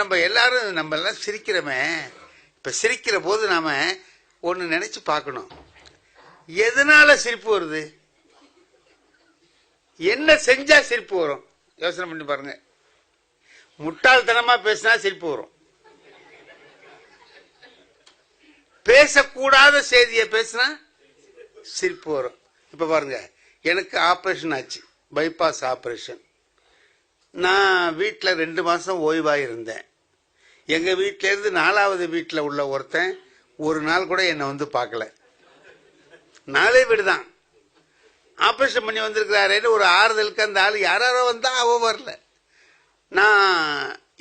நம்ம எல்லாம் சிரிக்கிறோமே. இப்ப சிரிக்கிற போது நாம ஒண்ணு நினைச்சு பார்க்கணும். எதனால சிரிப்பு வருது? என்ன செஞ்சா சிரிப்பு வரும்? யோசனை பண்ணி பாருங்க. முட்டாள்தனமா பேசினா சிரிப்பு வரும். பேசக்கூடாத செய்தியை பேசினா சிரிப்பு வரும். இப்ப பாருங்க, எனக்கு ஆபரேஷன் ஆச்சு, பைபாஸ் ஆபரேஷன். நான் வீட்டுல 2 மாசம் ஓய்வாக இருந்தேன். எங்க வீட்டில இருந்து 4வது வீட்டில் உள்ள ஒருத்தன் ஒரு நாள் கூட என்னை வந்து பார்க்கல. 4 வீடு தான். ஆபரேஷன் பண்ணி வந்திருக்கிறாரேன்னு ஒரு ஆறுதலுக்கு அந்த ஆள் யாரோ வந்தா அவ வரல. நான்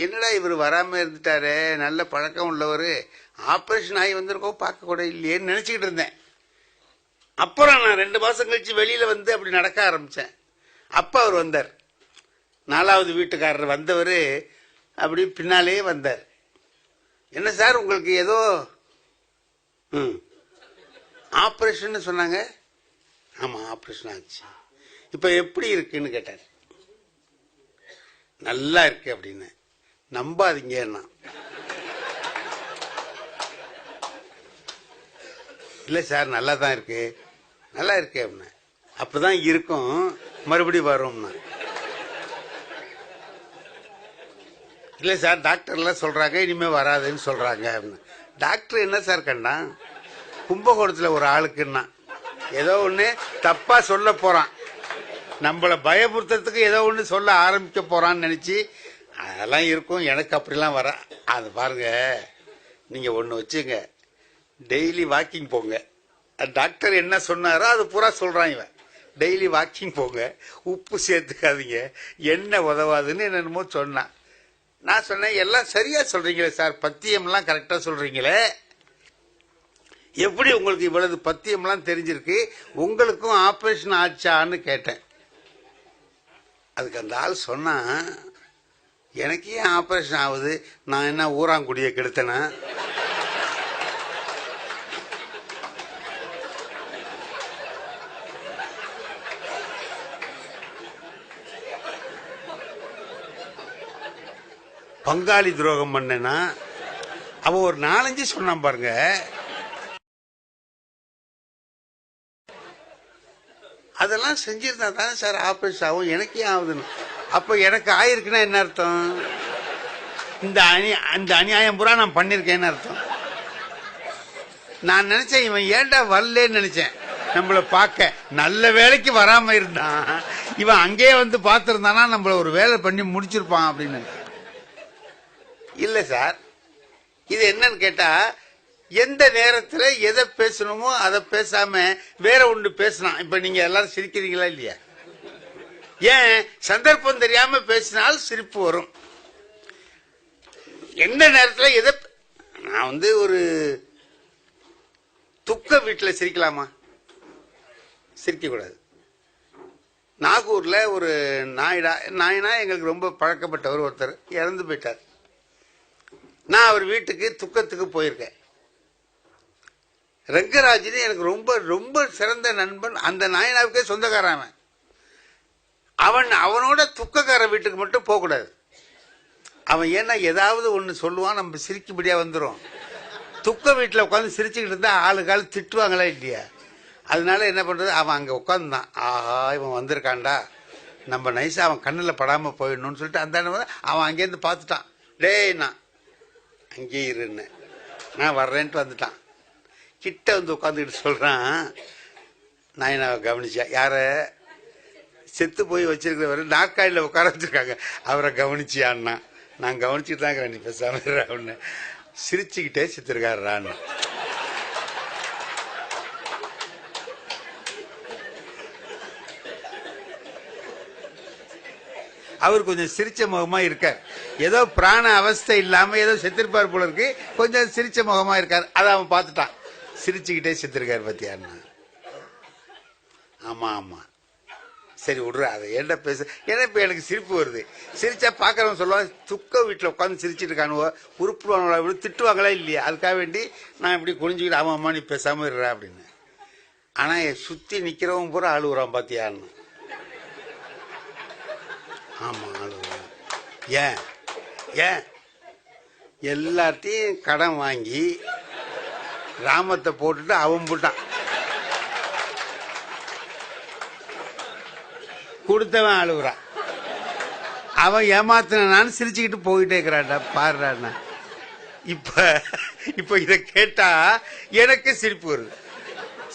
என்னடா இவர் வராம இருந்துட்டாரு, நல்ல பழக்கம் உள்ளவர், ஆபரேஷன் ஆகி வந்திருக்கோம் பார்க்க கூட இல்லையேன்னு நினைச்சுக்கிட்டு இருந்தேன். அப்புறம் நான் 2 மாசம் கழிச்சு வெளியில வந்து அப்படி நடக்க ஆரம்பிச்சேன். அப்ப அவர் வந்தார். 4வது வீட்டுக்காரர் வந்தவர் அப்படி பின்னாலே வந்தார். என்ன சார் உங்களுக்கு ஏதோ ஆபரேஷன் சொன்னாங்க? ஆமா ஆபரேஷன் ஆச்சு. இப்ப எப்படி இருக்குன்னு கேட்டார். நல்லா இருக்கு அப்படின்னு. நம்பாதீங்க. இல்ல சார் நல்லா தான் இருக்கு. நல்லா இருக்கு அப்படின்னு. அப்பதான் இருக்கும், மறுபடியும் வரும்னா. இல்ல சார் டாக்டர் எல்லாம் சொல்றாங்க இனிமே வராதுன்னு சொல்றாங்க அப்படின்னு. டாக்டர் என்ன சார் கண்டா? கும்பகோணத்துல ஒரு ஆளுக்குன்னா ஏதோ ஒண்ணு தப்பா சொல்ல போறான், நம்மள பயமுறுத்துறதுக்கு ஏதோ ஒண்ணு சொல்ல ஆரம்பிக்க போறான்னு நினைச்சு அதெல்லாம் இருக்கும். எனக்கு அப்படிலாம் வர அது பாருங்க. நீங்க ஒண்ணு வச்சுங்க, டெய்லி வாக்கிங் போங்க. டாக்டர் என்ன சொன்னாரோ அது பூரா சொல்றான் இவன். டெய்லி வாக்கிங் போங்க, உப்பு சேர்த்துக்காதீங்க, எண்ணெய் உதவாதுன்னு என்னென்னமோ சொன்னான். நான் சொன்னேன் எல்லாம் சரியா சொல்றீங்களே சார், பத்தியம்லாம் கரெக்டா சொல்றீங்களே, எப்படி உங்களுக்கு இவ்வளவு பத்தியம்லாம் தெரிஞ்சிருக்கு? உங்களுக்கும் ஆபரேஷன் ஆச்சான்னு கேட்டேன். அதுக்கு அந்த ஆள் சொன்னா, எனக்கு ஏன் ஆபரேஷன் ஆகுது, நான் என்ன ஊராங்குடியை கெடுத்தேனா? பங்காளி துரோகம் பண்ணனா? அவன் ஒரு 4-5 சொன்னான் பாருங்க. அதெல்லாம் செஞ்சிருந்தா தானே சார் ஆபரேஷன் ஆகும், எனக்கு ஏன் ஆகுதுன்னு. அப்ப எனக்கு ஆயிருக்குன்னா என்ன அர்த்தம்? இந்த அநியாயம் பூரா நான் பண்ணிருக்கேன்னு அர்த்தம். நான் நினைச்சேன் இவன் ஏன்டா வரலன்னு நினைச்சேன் நம்மள பார்க்க. நல்ல வேலைக்கு வராம இருந்தான். இவன் அங்கேயே வந்து பார்த்திருந்தானா நம்மள ஒரு வேலை பண்ணி முடிச்சிருப்பான் அப்படின்னு. இல்ல சார், இது என்னன்னு கேட்டா, எந்த நேரத்துல எதை பேசணுமோ அதை பேசாம வேற ஒன்று பேசலாம். இப்ப நீங்க எல்லாரும் சிரிக்கிறீங்களா இல்லையா? ஏன் சந்தர்ப்பம் தெரியாம பேசினால் சிரிப்பு வரும். எந்த நேரத்துல எதை நான் வந்து ஒரு துக்க வீட்டுல சிரிக்கலாமா? சிரிக்க கூடாது. நாகூர்ல ஒரு நாயனா எங்களுக்கு ரொம்ப பழக்கப்பட்டவர் ஒருத்தர் இறந்து போயிட்டார். நான் அவர் வீட்டுக்கு துக்கத்துக்கு போயிருக்கேன். ரங்கராஜன் எனக்கு ரொம்ப ரொம்ப சிறந்த நண்பன். அந்த நாயனாவுக்கே சொந்தக்காரன் அவன். அவனோட துக்கக்கார வீட்டுக்கு மட்டும் போக கூடாது. அவன் ஏன்னா ஏதாவது ஒண்ணு சொல்லுவான், நம்ம சிரிக்கும்படியா வந்துடும். துக்க வீட்டுல உட்காந்து சிரிச்சுக்கிட்டு இருந்தா ஆளுக்கால் திட்டுவாங்களா இல்லையா? அதனால என்ன பண்றது, அவன் அங்க உட்காந்துதான். ஆஹா இவன் வந்திருக்கான்டா, நம்ம நைஸா அவன் கண்ணுல படாம போயிடணும்னு சொல்லிட்டு அந்த அவன் அங்கேருந்து பார்த்துட்டான். டேய் நான் அங்கே இருன்னு, நான் வர்றேன்ட்டு வந்துட்டான். கிட்ட வந்து உட்காந்துக்கிட்டு சொல்றான், நாயனாவை கவனிச்சா? யார? செத்து போய் வச்சிருக்கிறவர் நாற்காலில உட்கார வச்சிருக்காங்க, அவரை கவனிச்சியான்னா? நான் கவனிச்சுட்டு தான் இருக்கிறேன், நீ பேசாம ஒண்ணு. சிரிச்சுக்கிட்டே செத்துருக்காருன்னு. அவர் கொஞ்சம் சிரிச்ச முகமா இருக்கார். ஏதோ பிராண அவஸ்தை இல்லாம ஏதோ செத்திருப்பார் போல இருக்கு, கொஞ்சம் சிரிச்ச முகமா இருக்கார். அதை அவன் பார்த்துட்டான். சிரிச்சுக்கிட்டே செத்துருக்காரு பத்தியான்னா? ஆமா ஆமா சரி விடுற, அதை ஏன்டா பேச. ஏன்னா இப்ப எனக்கு சிரிப்பு வருது. சிரிச்சா பாக்குறவங்க சொல்லுவாங்க, துக்க வீட்டுல உட்காந்து சிரிச்சிட்டு இருக்கானுவோ, உருப்புவானுவா, திட்டுவாங்களா இல்லையா? அதுக்காக வேண்டி நான் இப்படி குனிஞ்சுக்கிட்டு ஆமா அம்மா நீ பேசாம இருற அப்படின்னு. ஆனா சுத்தி நிக்கிறவங்க பூரா அழுகுறான் பாத்தியான்னு. ஆமா அழுகுறான். ஏன் ஏன் எல்லாத்தையும் கடன் வாங்கி ராமத்தை போட்டுட்டு அவன் போட்டான். கொடுத்தவன் அழுகுறான். அவன் ஏமாத்தினான்னு சிரிச்சுக்கிட்டு போயிட்டே இருக்கிறான்டா. பாடுறான்னா இப்ப இத கேட்டா எனக்கு சிரிப்பு வருது.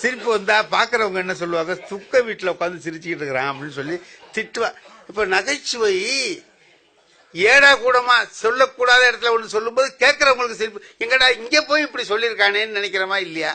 சிரிப்பு வந்தா பாக்குறவங்க என்ன சொல்லுவாங்க, துக்க வீட்டுல உட்காந்து சிரிச்சுக்கிட்டு இருக்கிறான் அப்படின்னு சொல்லி திட்டுவா. இப்ப நகைச்சுவை ஏடா கூடமா சொல்லக்கூடாத இடத்துல ஒண்ணு சொல்லும் போது கேட்கறவங்களுக்கு சிரிப்பு, எங்கடா இங்க போய் இப்படி சொல்லியிருக்கானேன்னு நினைக்கிறமா இல்லையா?